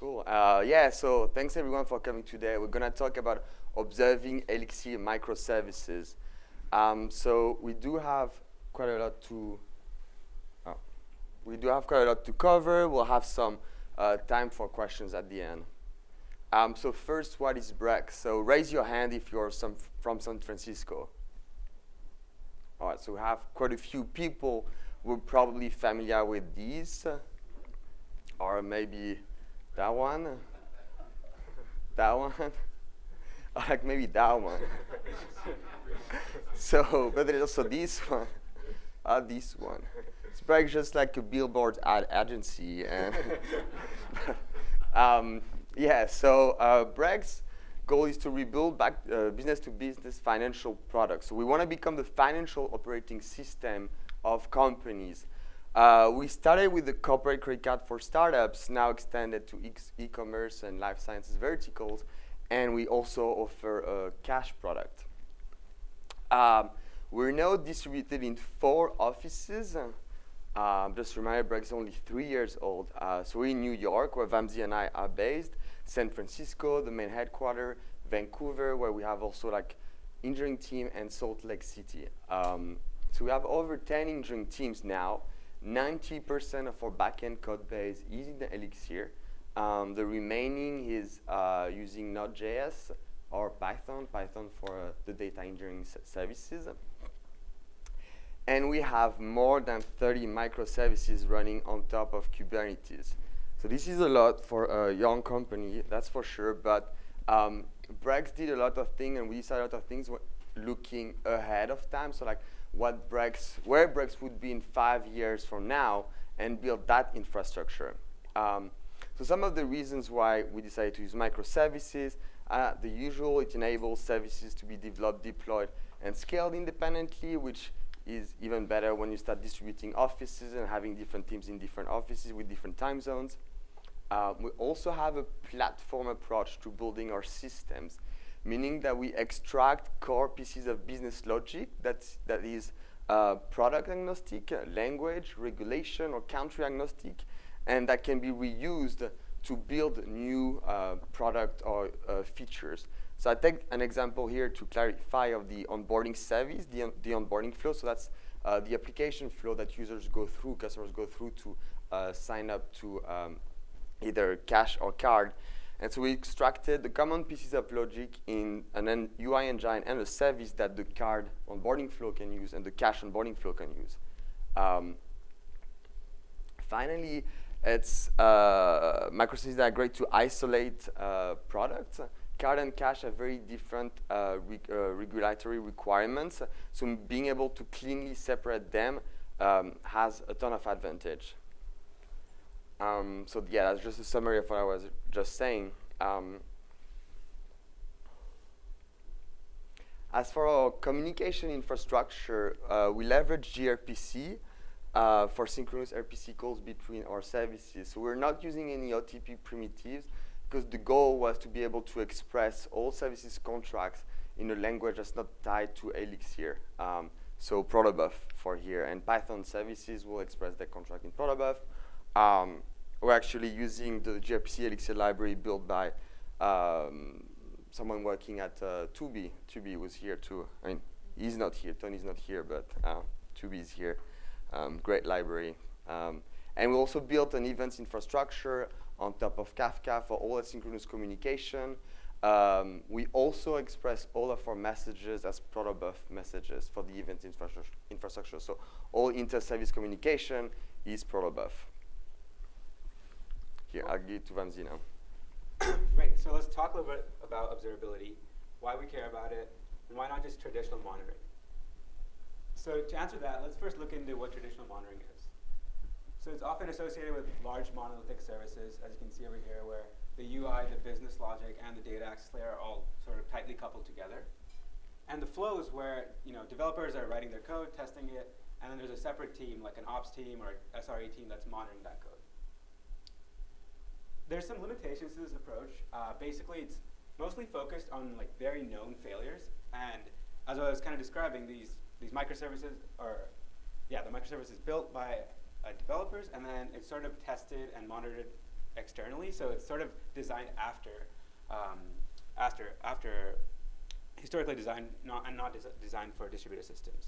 Cool. So thanks everyone for coming today. We're gonna talk about observing Elixir microservices. So we do have quite a lot to. We do have quite a lot to cover. We'll have some time for questions at the end. So first, what is Brex? So raise your hand if you're from San Francisco. All right. So we have quite a few people who are probably familiar with these, or maybe that one, that one, or like maybe that one. So, but there's also this one, this one. It's probably just like a billboard ad agency. And so Brex goal is to rebuild back business-to-business financial products. So we want to become the financial operating system of companies. We started with the corporate credit card for startups, now extended to e-commerce and life sciences verticals, and we also offer a cash product. We're now distributed in 4 offices. Just remember, Brex is only 3 years old. So we're in New York, where Vamsi and I are based, San Francisco, the main headquarters, Vancouver, where we have also like engineering team, and Salt Lake City. So we have over 10 engineering teams now. 90% of our backend code base is in the Elixir. The remaining is using Node.js or Python for the data engineering services. And we have more than 30 microservices running on top of Kubernetes. So this is a lot for a young company, that's for sure. But Brex did a lot of things, and we decided a lot of things looking ahead of time. So like where Brex would be in 5 years from now, and build that infrastructure. So some of the reasons why we decided to use microservices, the usual, it enables services to be developed, deployed, and scaled independently, which is even better when you start distributing offices and having different teams in different offices with different time zones. We also have a platform approach to building our systems, meaning that we extract core pieces of business logic that is product agnostic, language, regulation, or country agnostic, and that can be reused to build new product or features. So I take an example here to clarify of the onboarding service, the onboarding flow. So that's the application flow that users go through, customers go through to sign up to either cash or card. And so we extracted the common pieces of logic in an UI engine and a service that the card onboarding flow can use and the cash onboarding flow can use. Finally, it's microservices that are great to isolate products. Card and cash have very different regulatory requirements. So being able to cleanly separate them has a ton of advantage. That's just a summary of what I was just saying. As for our communication infrastructure, we leverage gRPC for synchronous RPC calls between our services. So we're not using any OTP primitives, because the goal was to be able to express all services contracts in a language that's not tied to Elixir. So protobuf for here, and Python services will express their contract in protobuf. We're actually using the gRPC Elixir library built by someone working at Tubi. Tubi was here too. I mean, he's not here, Tony's not here, but Tubi is here. Great library. And we also built an events infrastructure on top of Kafka for all asynchronous communication. We also express all of our messages as protobuf messages for the event infrastructure. So all inter-service communication is protobuf. Here, I'll give it to Vamsi now. Great, so let's talk a little bit about observability, why we care about it, and why not just traditional monitoring. So to answer that, let's first look into what traditional monitoring is. So it's often associated with large monolithic services, as you can see over here, where the UI, the business logic, and the data access layer are all sort of tightly coupled together. And the flows where developers are writing their code, testing it, and then there's a separate team, like an ops team or SRE team that's monitoring that code. There's some limitations to this approach. Basically, it's mostly focused on like very known failures. And as I was kind of describing, these microservices are, the microservices built by developers, and then it's sort of tested and monitored externally, so it's sort of designed historically designed, not designed for distributed systems.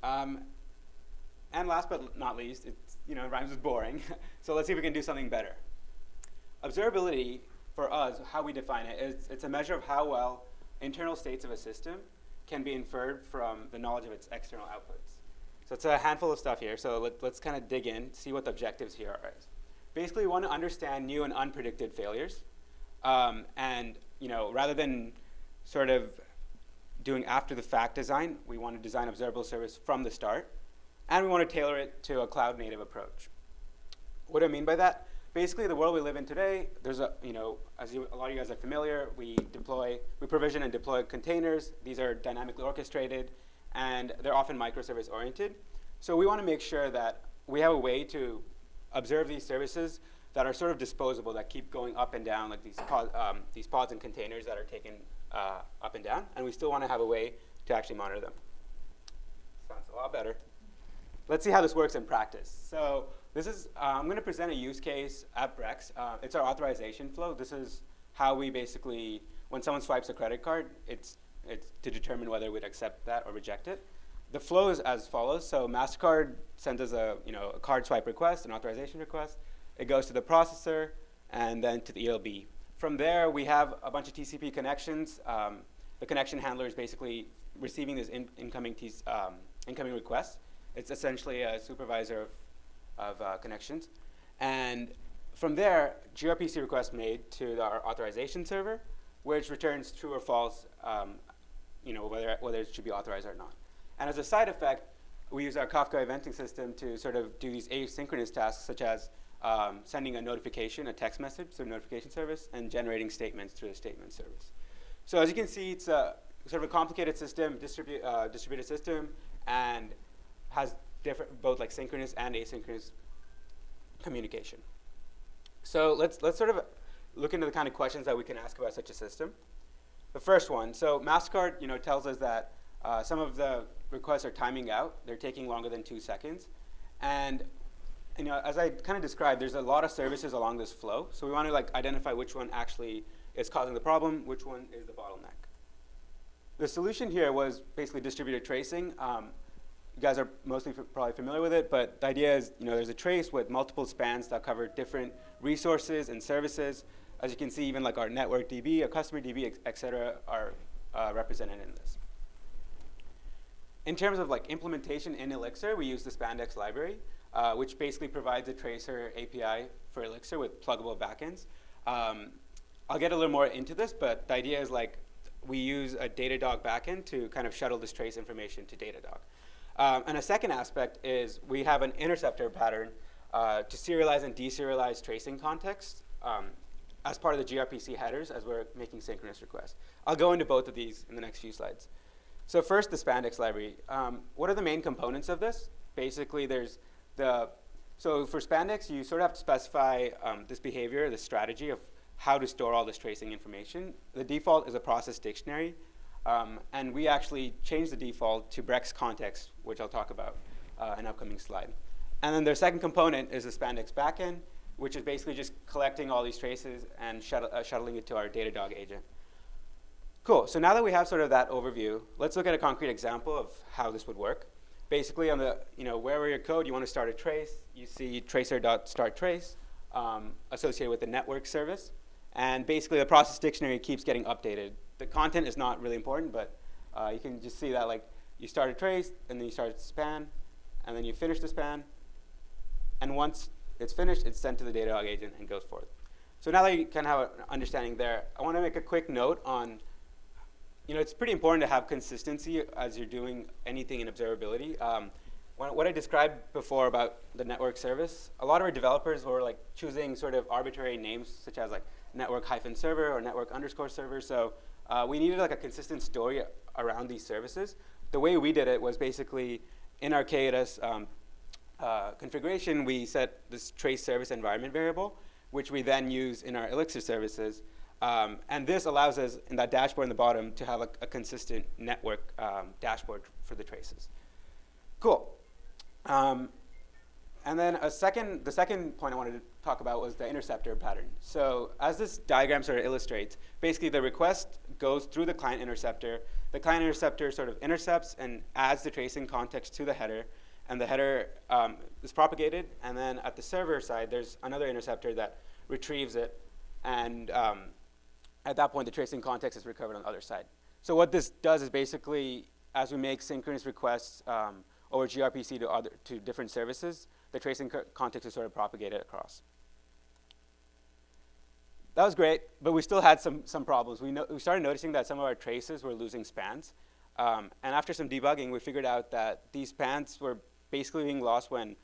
And last but not least, it's, rhymes with boring. So let's see if we can do something better. Observability, for us, how we define it, is it's a measure of how well internal states of a system can be inferred from the knowledge of its external outputs. So it's a handful of stuff here. So let's kind of dig in, see what the objectives here are. Basically, we want to understand new and unpredicted failures. And rather than sort of doing after-the-fact design, we want to design observable service from the start. And we want to tailor it to a cloud-native approach. What do I mean by that? Basically, the world we live in today, there's a lot of you guys are familiar, we provision and deploy containers. These are dynamically orchestrated, and they're often microservice oriented. So we want to make sure that we have a way to observe these services that are sort of disposable, that keep going up and down, like these pods and containers that are taken up and down. And we still want to have a way to actually monitor them. Sounds a lot better. Let's see how this works in practice. So this is, I'm going to present a use case at Brex. It's our authorization flow. This is how we basically, when someone swipes a credit card, it's to determine whether we'd accept that or reject it. The flow is as follows. So MasterCard sends us a card swipe request, an authorization request. It goes to the processor and then to the ELB. From there, we have a bunch of TCP connections. The connection handler is basically receiving this incoming request. It's essentially a supervisor of connections. And from there, gRPC request made to our authorization server, which returns true or false, whether it should be authorized or not. And as a side effect, we use our Kafka eventing system to sort of do these asynchronous tasks, such as sending a notification, a text message through a notification service, and generating statements through the statement service. So as you can see, it's a sort of a complicated system, distributed system, and has different, both like synchronous and asynchronous communication. So let's sort of look into the kind of questions that we can ask about such a system. The first one, so MasterCard tells us that some of the requests are timing out. They're taking longer than 2 seconds. And as I kind of described, there's a lot of services along this flow. So we want to identify which one actually is causing the problem, which one is the bottleneck. The solution here was basically distributed tracing. You guys are mostly probably familiar with it, but the idea is there's a trace with multiple spans that cover different resources and services. As you can see, even like our network DB, our customer DB, et cetera, are represented in this. In terms of implementation in Elixir, we use the spandex library, which basically provides a tracer API for Elixir with pluggable backends. I'll get a little more into this, but the idea is we use a Datadog backend to kind of shuttle this trace information to Datadog. And a second aspect is we have an interceptor pattern to serialize and deserialize tracing context as part of the gRPC headers as we're making synchronous requests. I'll go into both of these in the next few slides. So first, the spandex library. What are the main components of this? Basically, so for spandex, you sort of have to specify this behavior, this strategy of how to store all this tracing information. The default is a process dictionary. And we actually changed the default to Brex context, which I'll talk about in an upcoming slide. And then their second component is the spandex backend, which is basically just collecting all these traces and shuttling it to our Datadog agent. Cool. So now that we have sort of that overview, let's look at a concrete example of how this would work. Basically, on the wherever your code, you want to start a trace. You see tracer.startTrace associated with the network service. And basically, the process dictionary keeps getting updated. The content is not really important, but you can just see that you start a trace, and then you start a span, and then you finish the span. And once it's finished, it's sent to the Datadog agent and goes forth. So now that you kind of have an understanding there, I want to make a quick note on, it's pretty important to have consistency as you're doing anything in observability. What I described before about the network service, a lot of our developers were choosing sort of arbitrary names, such as network-server or network_server. So we needed a consistent story around these services. The way we did it was basically in our KDS configuration, we set this trace service environment variable, which we then use in our Elixir services. And this allows us, in that dashboard in the bottom, to have a consistent network dashboard for the traces. Cool. And then the second point I wanted talk about was the interceptor pattern. So as this diagram sort of illustrates, basically the request goes through the client interceptor. The client interceptor sort of intercepts and adds the tracing context to the header, and the header is propagated, and then at the server side, there's another interceptor that retrieves it, and at that point, the tracing context is recovered on the other side. So what this does is basically, as we make synchronous requests over gRPC to different services, the tracing context is sort of propagated across. That was great, but we still had some problems. We started noticing that some of our traces were losing spans. And after some debugging, we figured out that these spans were basically being lost when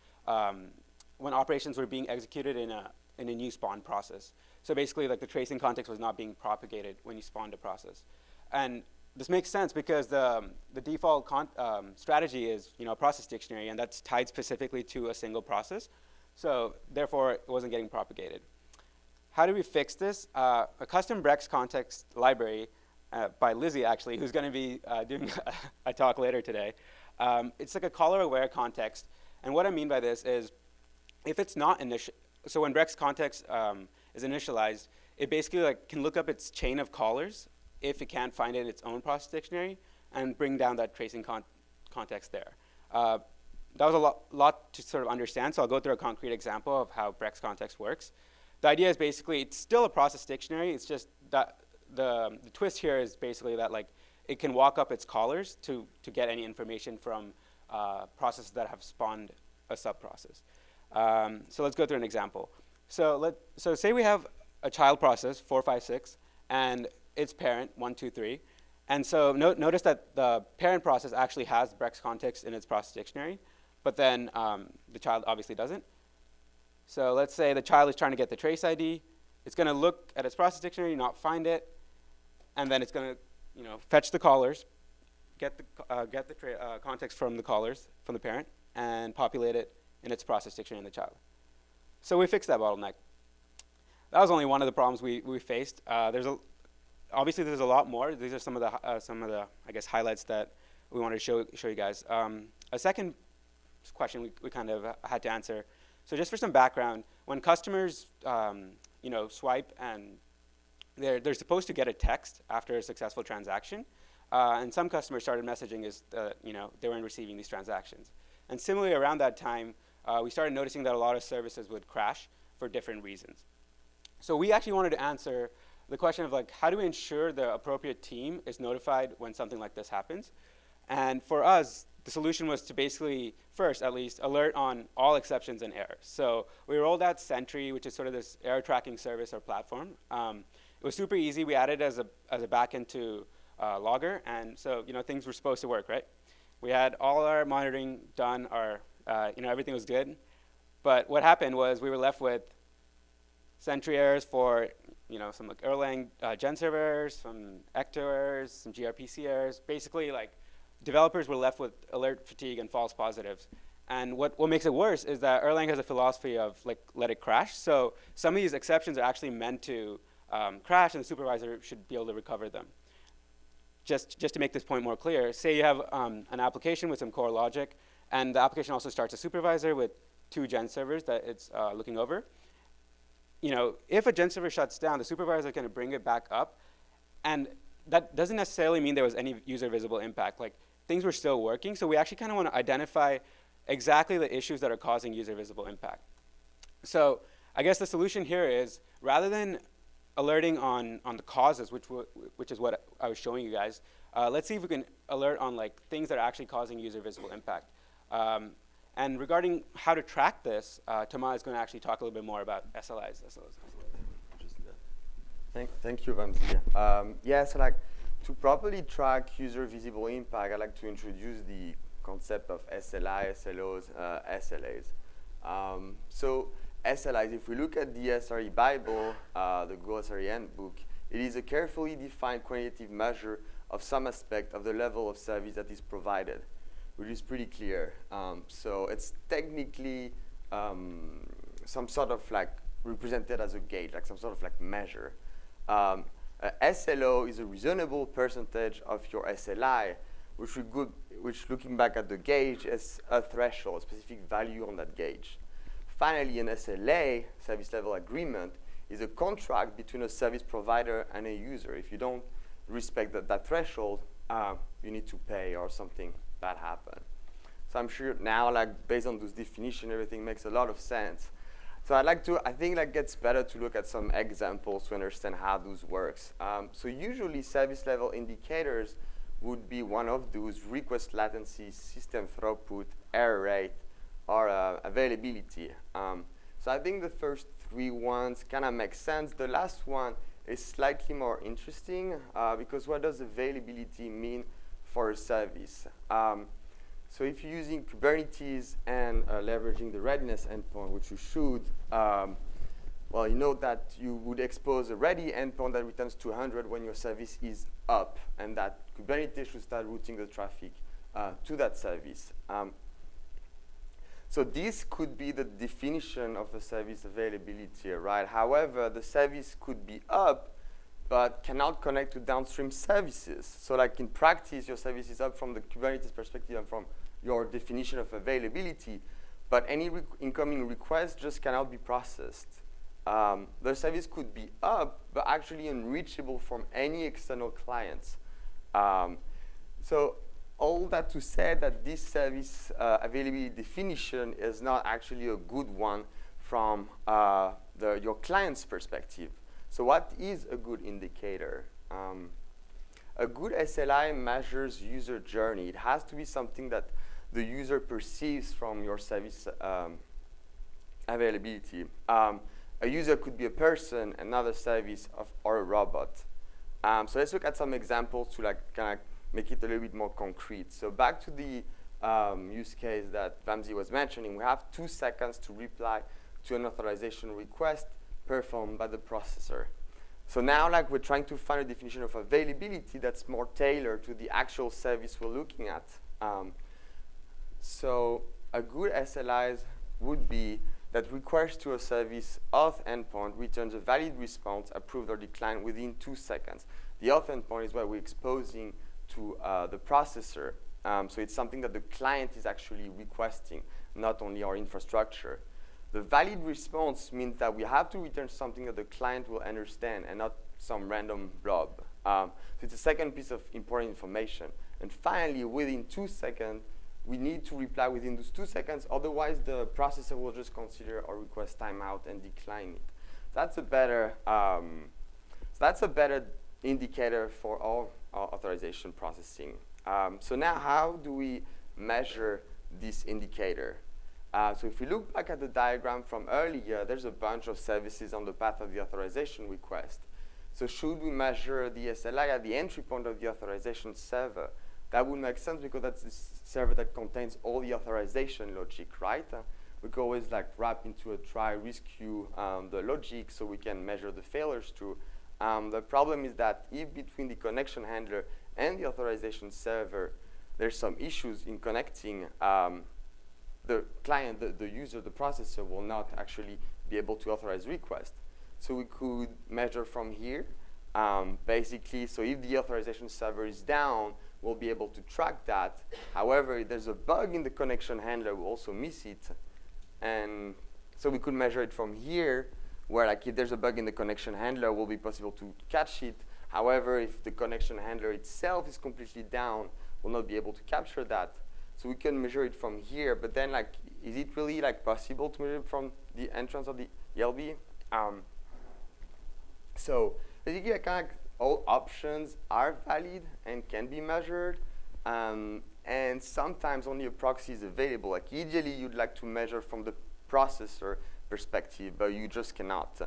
operations were being executed in a new spawn process. So basically, like the tracing context was not being propagated when you spawned a process. And this makes sense because the default strategy is a process dictionary, and that's tied specifically to a single process. So therefore, it wasn't getting propagated. How do we fix this? A custom Brex context library by Lizzie, actually, who's going to be doing a talk later today. It's like a caller-aware context. And what I mean by this is if it's not initial, so when Brex context is initialized, it basically can look up its chain of callers if it can't find it in its own process dictionary and bring down that tracing context there. That was a lot to sort of understand, so I'll go through a concrete example of how Brex context works. The idea is basically it's still a process dictionary. It's just that the twist here is basically that it can walk up its callers to get any information from processes that have spawned a subprocess. So let's go through an example. So say we have a child process 456 and its parent 123, and so notice that the parent process actually has Brex context in its process dictionary, but then the child obviously doesn't. So let's say the child is trying to get the trace ID. It's going to look at its process dictionary, not find it, and then it's going to fetch the callers, get the context from the callers, from the parent, and populate it in its process dictionary in the child. So we fixed that bottleneck. That was only one of the problems we faced. Obviously, there's a lot more. These are some of the I guess highlights that we wanted to show you guys. A second question we kind of had to answer. So just for some background, when customers swipe and they're supposed to get a text after a successful transaction, and some customers started messaging they weren't receiving these transactions. And similarly, around that time, we started noticing that a lot of services would crash for different reasons. So we actually wanted to answer the question of how do we ensure the appropriate team is notified when something like this happens? And for us, the solution was to basically, first at least, alert on all exceptions and errors. So we rolled out Sentry, which is sort of this error tracking service or platform. It was super easy. We added it as a backend to Logger, and so things were supposed to work, right? We had all our monitoring done. Everything was good. But what happened was we were left with Sentry errors for some Erlang gen server errors, some Ecto errors, some gRPC errors. Basically, developers were left with alert fatigue and false positives. And what makes it worse is that Erlang has a philosophy of let it crash. So some of these exceptions are actually meant to crash, and the supervisor should be able to recover them. Just to make this point more clear, say you have an application with some core logic, and the application also starts a supervisor with 2 gen servers that it's looking over. If a gen server shuts down, the supervisor is going to bring it back up, and that doesn't necessarily mean there was any user visible impact. Things were still working, so we actually kind of want to identify exactly the issues that are causing user visible impact. So I guess the solution here is, rather than alerting on the causes, which is what I was showing you guys, let's see if we can alert on things that are actually causing user visible impact. And regarding how to track this, Thomas is going to actually talk a little bit more about SLIs. Thank you, Vamsi. So to properly track user visible impact, I'd like to introduce the concept of SLI, SLOs, SLAs. So SLIs, if we look at the SRE Bible, the Go SRE Handbook, it is a carefully defined quantitative measure of some aspect of the level of service that is provided, which is pretty clear. So it's technically some sort of represented as a gauge, some sort of measure. SLO is a reasonable percentage of your SLI, which looking back at the gauge is a threshold, a specific value on that gauge. finally, an SLA, service level agreement, is a contract between a service provider and a user. If you don't respect that threshold, you need to pay or something bad happen. So I'm sure now, like based on this definition, everything makes a lot of sense. So I think that gets better to look at some examples to understand how this works. So usually service level indicators would be one of those: request latency, system throughput, error rate, or availability. So I think the first three ones kind of make sense. The last one is slightly more interesting because what does availability mean for a service? So if you're using Kubernetes and leveraging the readiness endpoint, which you should, well, you know that you would expose a ready endpoint that returns 200 when your service is up, and that Kubernetes should start routing the traffic to that service. So this could be the definition of a service availability, right? However, the service could be up, but cannot connect to downstream services. So like in practice, your service is up from the Kubernetes perspective and from your definition of availability, but any incoming request just cannot be processed. The service could be up, but actually unreachable from any external clients. So all that to say that this service availability definition is not actually a good one from your client's perspective. So what is a good indicator? A good SLI measures user journey. It has to be something that the user perceives from your service availability. A user could be a person, another service, or a robot. So let's look at some examples to like kind of make it a little bit more concrete. So back to the use case that Vamsi was mentioning, we have 2 seconds to reply to an authorization request performed by the processor. So now like we're trying to find a definition of availability that's more tailored to the actual service we're looking at. So a good SLI would be that request to a service auth endpoint returns a valid response, approved or declined within 2 seconds. The auth endpoint is what we're exposing to the processor. So it's something that the client is actually requesting, not only our infrastructure. The valid response means that we have to return something that the client will understand and not some random blob. So it's a second piece of important information. And finally, within 2 seconds, we need to reply within those 2 seconds. Otherwise, the processor will just consider our request timeout and decline it. That's a better indicator for all our authorization processing. So now, how do we measure this indicator? So if we look back at the diagram from earlier, there's a bunch of services on the path of the authorization request. So should we measure the SLI at the entry point of the authorization server? That would make sense because that's the server that contains all the authorization logic, right? We could always like wrap into a try rescue the logic so we can measure the failures through. The problem is that if between the connection handler and the authorization server, there's some issues in connecting, the client, the user, the processor will not actually be able to authorize requests. So we could measure from here. Basically, so if the authorization server is down, we'll be able to track that. However, if there's a bug in the connection handler, we'll also miss it. And so we could measure it from here, where like if there's a bug in the connection handler, will be possible to catch it. However, if the connection handler itself is completely down, we'll not be able to capture that. So we can measure it from here, but then like, is it really like possible to measure it from the entrance of the ELB? So basically, kind of all options are valid and can be measured, and sometimes only a proxy is available. Like ideally, you'd like to measure from the processor perspective, but you just cannot.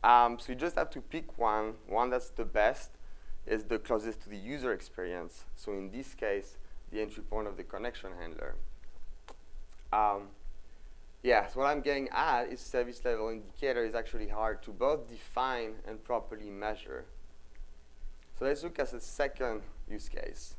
So you just have to pick one. One that's the best is the closest to the user experience. So in this case, the entry point of the connection handler. Yeah, so what I'm getting at is service level indicator is actually hard to both define and properly measure. So let's look at the second use case.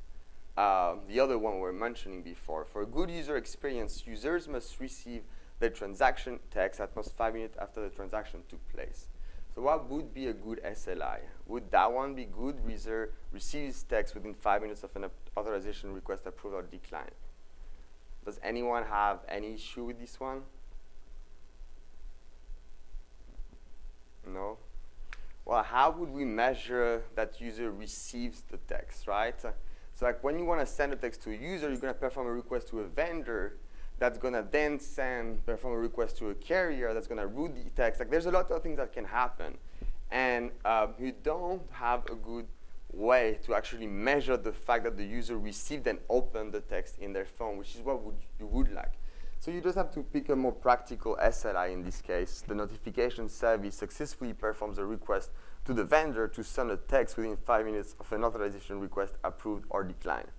The other one we were mentioning before. For a good user experience, users must receive the transaction text at most 5 minutes after the transaction took place. So what would be a good SLI? Would that one be good? User receives text within 5 minutes of an authorization request approved or declined. Does anyone have any issue with this one? No? Well, how would we measure that user receives the text, right? So like when you want to send a text to a user, you're going to perform a request to a vendor that's going to then perform a request to a carrier that's going to route the text. Like there's a lot of things that can happen. And you don't have a good way to actually measure the fact that the user received and opened the text in their phone, which is what you would like. So you just have to pick a more practical SLI in this case. The notification service successfully performs a request to the vendor to send a text within 5 minutes of an authorization request approved or declined.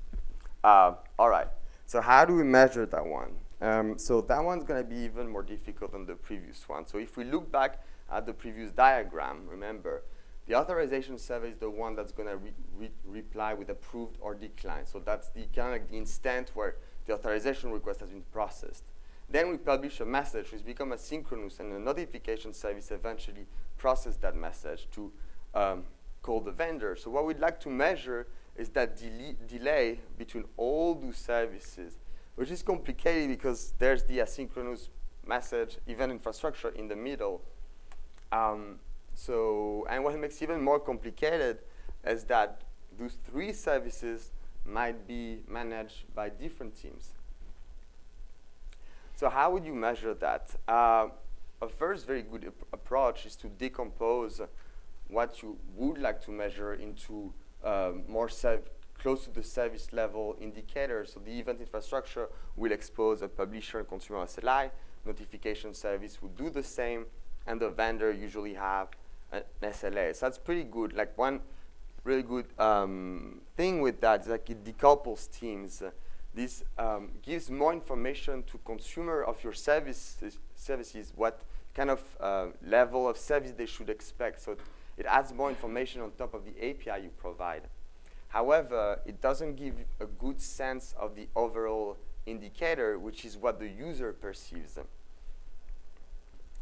All right, so how do we measure that one? So that one's going to be even more difficult than the previous one. So if we look back at the previous diagram, remember, the authorization service is the one that's going to reply with approved or declined. So that's the kind of like the instant where the authorization request has been processed. Then we publish a message which becomes asynchronous, and the notification service eventually processes that message to call the vendor. So what we'd like to measure is that delay between all those services, which is complicated because there's the asynchronous message event infrastructure in the middle. And what makes it even more complicated is that those three services might be managed by different teams. So how would you measure that? A first very good approach is to decompose what you would like to measure into more close to the service level indicators. So the event infrastructure will expose a publisher and consumer SLI. Notification service will do the same, and the vendor usually have an SLA. So that's pretty good. Like one really good thing with that is like it decouples teams. This gives more information to consumer of your services, what kind of level of service they should expect. So it adds more information on top of the API you provide. However, it doesn't give a good sense of the overall indicator, which is what the user perceives.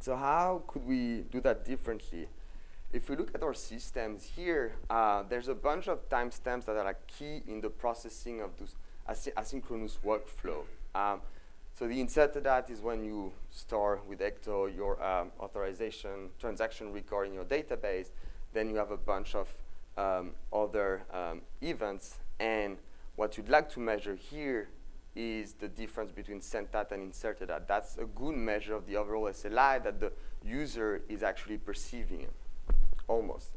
So how could we do that differently? If we look at our systems here, there's a bunch of timestamps that are like key in the processing of those asynchronous workflow. So the insert of that is when you store with Ecto your authorization transaction record in your database. Then you have a bunch of other events. And what you'd like to measure here is the difference between sent at and inserted at. That's a good measure of the overall SLI that the user is actually perceiving, almost.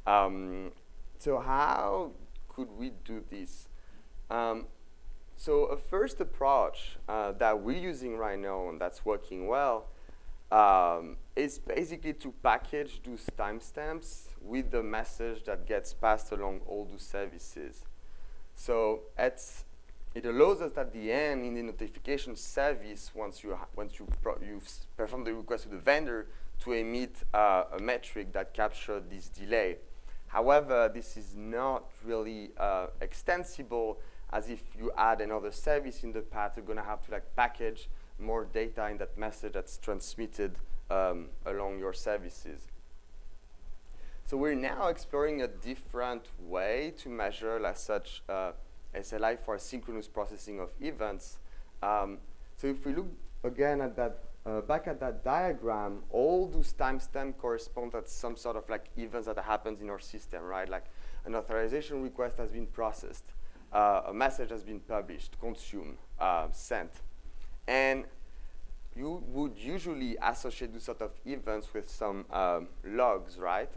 So how could we do this? So a first approach that we're using right now and that's working well is basically to package those timestamps with the message that gets passed along all those services. So it allows us at the end in the notification service, once you perform the request to the vendor, to emit a metric that captures this delay. However, this is not really extensible, as if you add another service in the path, you're going to have to like package more data in that message that's transmitted along your services. So we're now exploring a different way to measure like such SLI for asynchronous processing of events. So if we look again at that, back at that diagram, all those timestamps correspond to some sort of like events that happens in our system, right? Like an authorization request has been processed, a message has been published, consumed, sent. And you would usually associate those sort of events with some logs, right?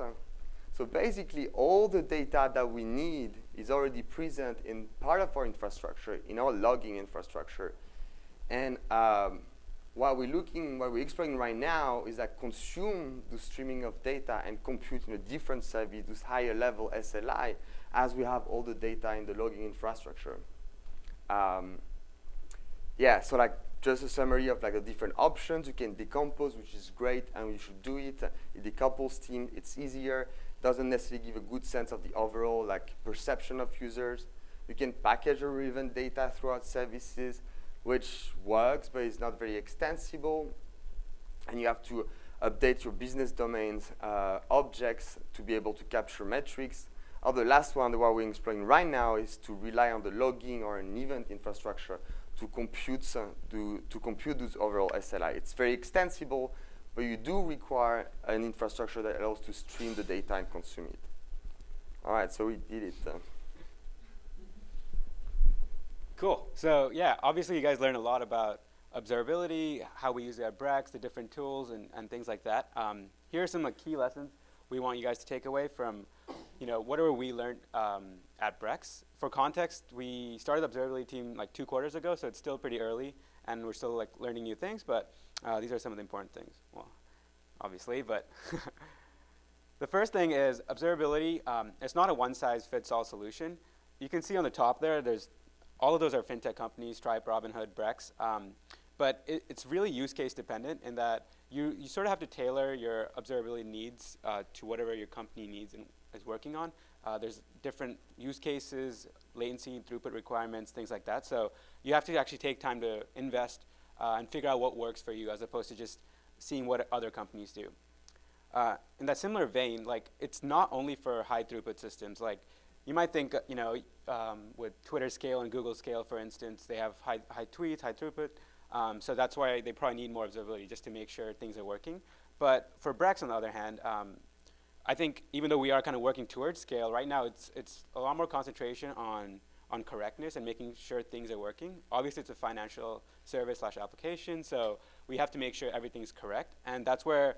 So basically, all the data that we need is already present in part of our infrastructure, in our logging infrastructure. And what we're exploring right now is that consume the streaming of data and compute in a different service, this higher level SLI, as we have all the data in the logging infrastructure. Yeah, so like just a summary of like the different options you can decompose, which is great, and you should do it. It decouples team, it's easier. Doesn't necessarily give a good sense of the overall like perception of users. You can package or even data throughout services, which works, but it's not very extensible. And you have to update your business domains objects to be able to capture metrics. Or the last one, the one we're exploring right now, is to rely on the logging or an event infrastructure to compute those overall SLI. It's very extensible, but you do require an infrastructure that allows to stream the data and consume it. All right, so we did it. Cool. So yeah, obviously you guys learned a lot about observability, how we use it at Brex, the different tools, and things like that. Here are some like key lessons we want you guys to take away from, whatever we learned at Brex. For context, we started the observability team like 2 quarters ago, so it's still pretty early, and we're still like learning new things. But these are some of the important things. Well, obviously, but the first thing is observability. It's not a one-size-fits-all solution. You can see on the top there, all of those are fintech companies, Stripe, Robinhood, Brex. But it's really use case dependent in that you sort of have to tailor your observability needs to whatever your company needs and is working on. There's different use cases, latency, throughput requirements, things like that. So you have to actually take time to invest and figure out what works for you as opposed to just seeing what other companies do. In that similar vein, like it's not only for high throughput systems. Like you might think, with Twitter scale and Google scale, for instance, they have high tweets, high throughput. So that's why they probably need more observability just to make sure things are working. But for Brex, on the other hand, I think even though we are kind of working towards scale, right now it's a lot more concentration on correctness and making sure things are working. Obviously, it's a financial service / application, so we have to make sure everything's correct. And that's where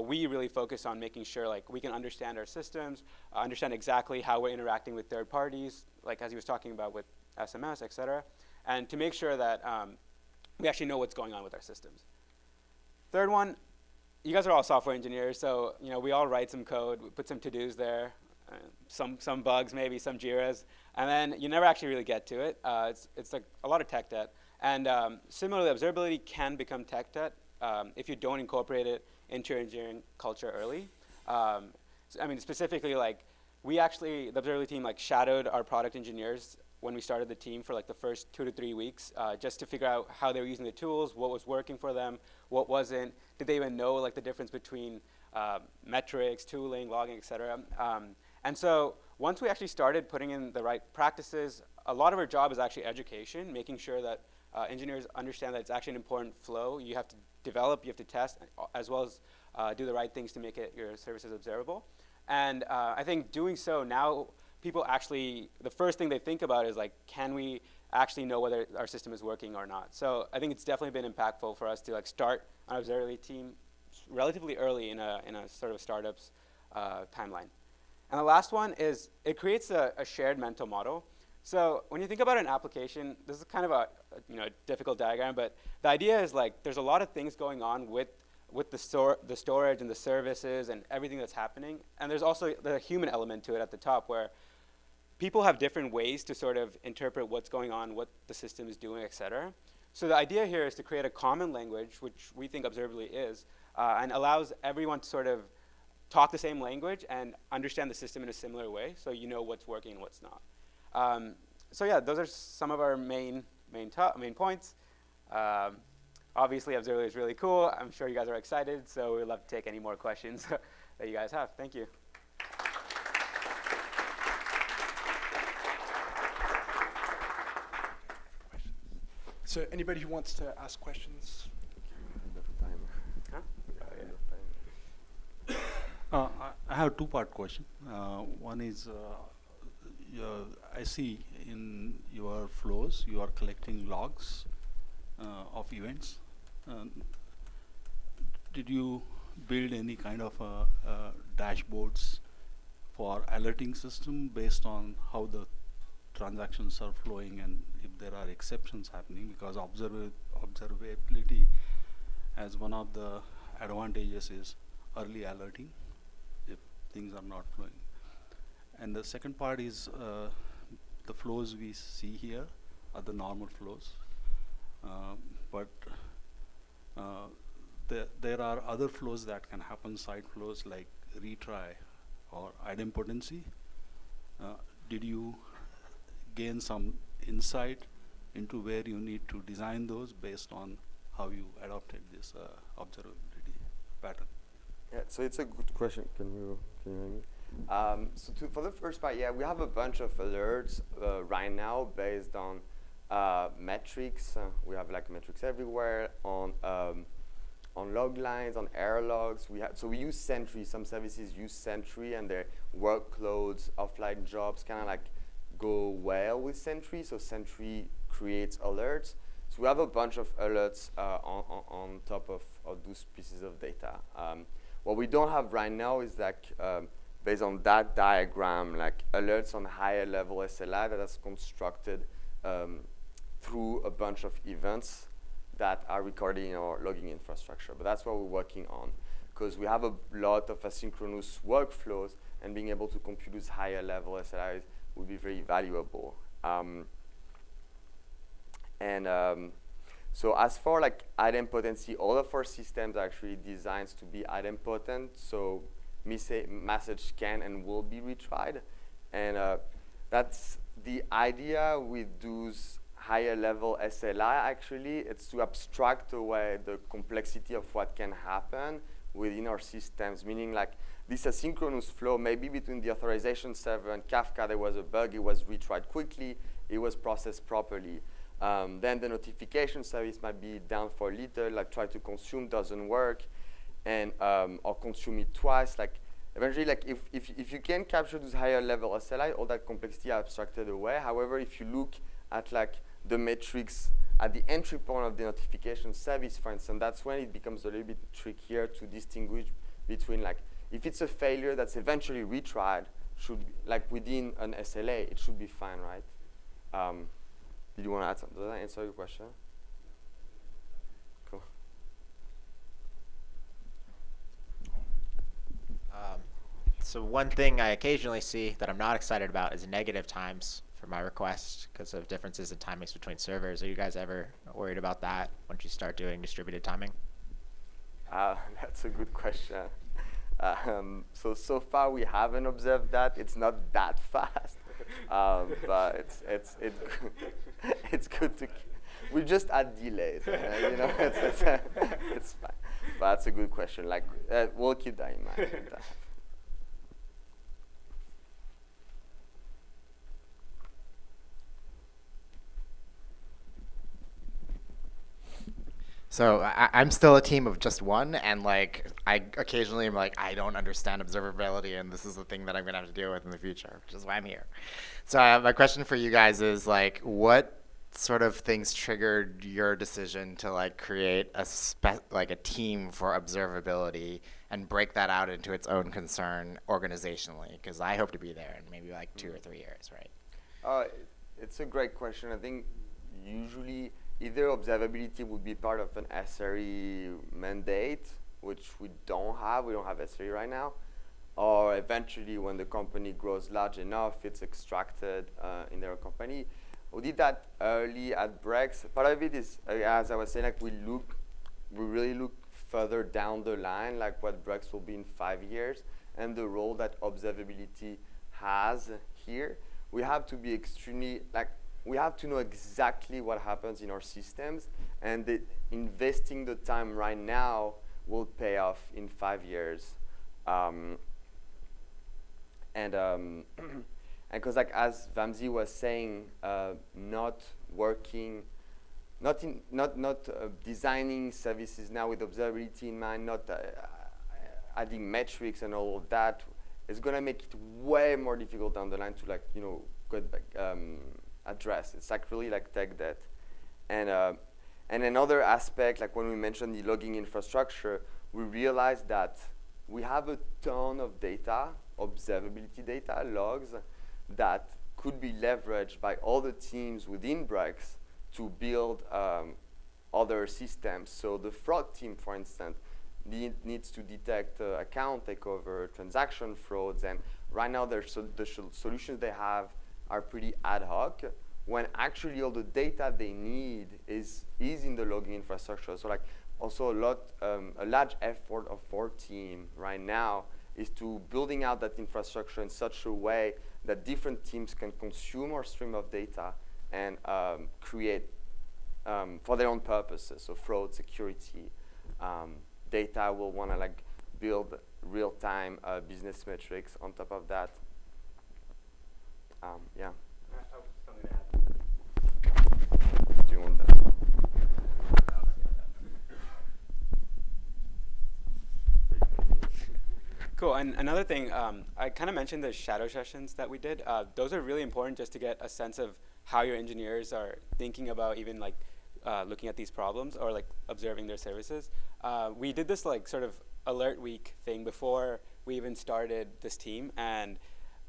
we really focus on making sure like we can understand our systems, understand exactly how we're interacting with third parties, like as he was talking about with SMS, et cetera, and to make sure that we actually know what's going on with our systems. Third one, you guys are all software engineers, so we all write some code, we put some to-dos there, some bugs maybe, some Jiras, and then you never actually really get to it. It's like a lot of tech debt. And similarly, observability can become tech debt if you don't incorporate it into your engineering culture early. Specifically, like the observability team like shadowed our product engineers when we started the team for like the first 2 to 3 weeks, just to figure out how they were using the tools, what was working for them, what wasn't. Did they even know like the difference between metrics, tooling, logging, et cetera? And so once we actually started putting in the right practices, a lot of our job is actually education, making sure that engineers understand that it's actually an important flow. You have to develop, you have to test, as well as do the right things to make your services observable. And I think doing so now, people actually, the first thing they think about is like, can we actually know whether our system is working or not? So I think it's definitely been impactful for us to like start an observability team relatively early in a sort of startup's timeline. And the last one is it creates a shared mental model. So when you think about an application, this is kind of a difficult diagram, but the idea is like there's a lot of things going on with the storage and the services and everything that's happening. And there's also the human element to it at the top where people have different ways to sort of interpret what's going on, what the system is doing, et cetera. So the idea here is to create a common language, which we think observability is, and allows everyone to sort of talk the same language and understand the system in a similar way, so you know what's working and what's not. So yeah, those are some of our main points. Obviously, observability is really cool. I'm sure you guys are excited, so we'd love to take any more questions that you guys have. Thank you. So anybody who wants to ask questions? Huh? I have a two-part question. One is, I see in your flows, you are collecting logs of events. Did you build any kind of dashboards for alerting system based on how the transactions are flowing and if there are exceptions happening? Because observability as one of the advantages is early alerting if things are not flowing. And the second part is the flows we see here are the normal flows. But there are other flows that can happen, side flows like retry or idempotency. Did you gain some insight into where you need to design those based on how you adopted this observability pattern? Yeah, so it's a good question. Can you hear me? For the first part, yeah, we have a bunch of alerts right now based on metrics. We have like metrics everywhere on log lines, on error logs. So we use Sentry. Some services use Sentry, and their workloads, offline jobs, kind of like go well with Sentry. So Sentry creates alerts. So we have a bunch of alerts on top of those pieces of data. What we don't have right now is like, based on that diagram, like alerts on higher level SLI that is constructed through a bunch of events that are recorded in our logging infrastructure. But that's what we're working on, because we have a lot of asynchronous workflows, and being able to compute those higher level SLIs would be very valuable. So as for like idempotency, all of our systems are actually designed to be idempotent. So message can and will be retried. And that's the idea with those higher level SLI actually. It's to abstract away the complexity of what can happen within our systems, meaning like this asynchronous flow, maybe between the authorization server and Kafka, there was a bug, it was retried quickly, it was processed properly. Then the notification service might be down for a little, like try to consume, doesn't work, and or consume it twice. Like eventually, like if you can capture those higher level SLI, all that complexity are abstracted away. However, if you look at like the metrics at the entry point of the notification service, for instance, that's when it becomes a little bit trickier to distinguish between like, if it's a failure that's eventually retried, should like within an SLA, it should be fine, right? Did you want to add something? Does that answer your question? Cool. So one thing I occasionally see that I'm not excited about is negative times for my request because of differences in timings between servers. Are you guys ever worried about that once you start doing distributed timing? That's a good question. So far we haven't observed that. It's not that fast, but it's good to. We just add delays, you know. It's fine. But that's a good question. Like we'll keep that in mind. So I'm still a team of just one, and like I occasionally am like, I don't understand observability, and this is the thing that I'm gonna have to deal with in the future, which is why I'm here. So my question for you guys is like, what sort of things triggered your decision to like create a team for observability and break that out into its own concern organizationally? Because I hope to be there in maybe like 2 or 3 years, right? It's a great question. I think usually either observability would be part of an SRE mandate, which we don't have. We don't have SRE right now. Or eventually, when the company grows large enough, it's extracted in their company. We did that early at Brex. Part of it is, as I was saying, like we really look further down the line, like what Brex will be in 5 years, and the role that observability has here. We have to be extremely, like, we have to know exactly what happens in our systems, and investing the time right now will pay off in 5 years. And because like as Vamsi was saying, not designing services now with observability in mind, not adding metrics and all of that, is going to make it way more difficult down the line to like get back. Address. It's like really like tech debt. And another aspect, like when we mentioned the logging infrastructure, we realized that we have a ton of data, observability data, logs, that could be leveraged by all the teams within Brex to build other systems. So the fraud team, for instance, needs to detect account takeover, transaction frauds, and right now the solutions they have are pretty ad hoc, when actually all the data they need is in the logging infrastructure. So like also a large effort of our team right now is to building out that infrastructure in such a way that different teams can consume our stream of data and create for their own purposes. So fraud, security, data will want to like build real-time business metrics on top of that. Yeah. Something to add. Do you want that? Cool. And another thing, I kind of mentioned the shadow sessions that we did. Those are really important just to get a sense of how your engineers are thinking about even like looking at these problems or like observing their services. We did this like sort of alert week thing before we even started this team, and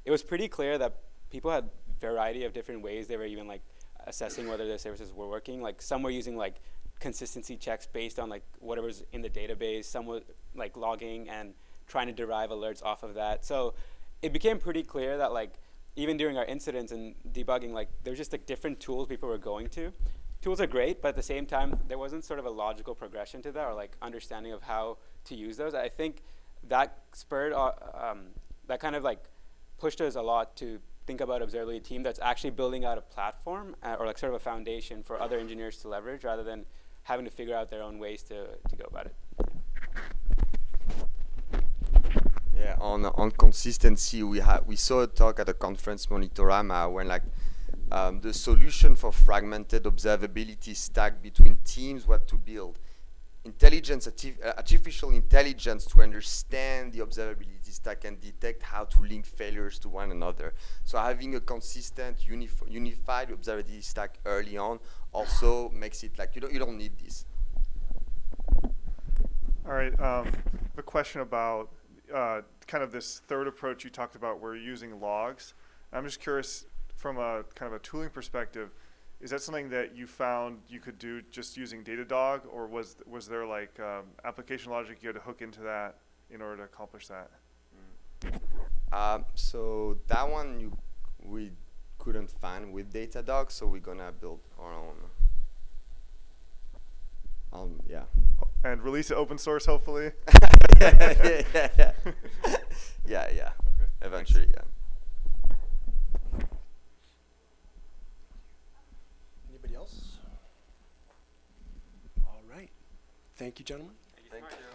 it was pretty clear that people had variety of different ways they were even like assessing whether their services were working. Like some were using like consistency checks based on like whatever's in the database. Some were like logging and trying to derive alerts off of that. So it became pretty clear that like even during our incidents and debugging, like there's just like different tools people were going to. Tools are great, but at the same time, there wasn't sort of a logical progression to that or like understanding of how to use those. I think that spurred, that kind of like pushed us a lot to think about observability team that's actually building out a platform or like sort of a foundation for other engineers to leverage rather than having to figure out their own ways to go about it. Yeah, on consistency, we saw a talk at a conference, Monitorama, when like the solution for fragmented observability stack between teams was to build artificial intelligence to understand the observability stack and detect how to link failures to one another. So having a consistent, unified observability stack early on also makes it like you don't need this. All right, a question about kind of this third approach you talked about where you're using logs. I'm just curious from a kind of a tooling perspective, is that something that you found you could do just using Datadog, or was there like application logic you had to hook into that in order to accomplish that? So that one we couldn't find with Datadog, so we're gonna build our own. Yeah. And release it open source, hopefully. yeah. Okay. Eventually, yeah. Anybody else? All right. Thank you, gentlemen. Thank you.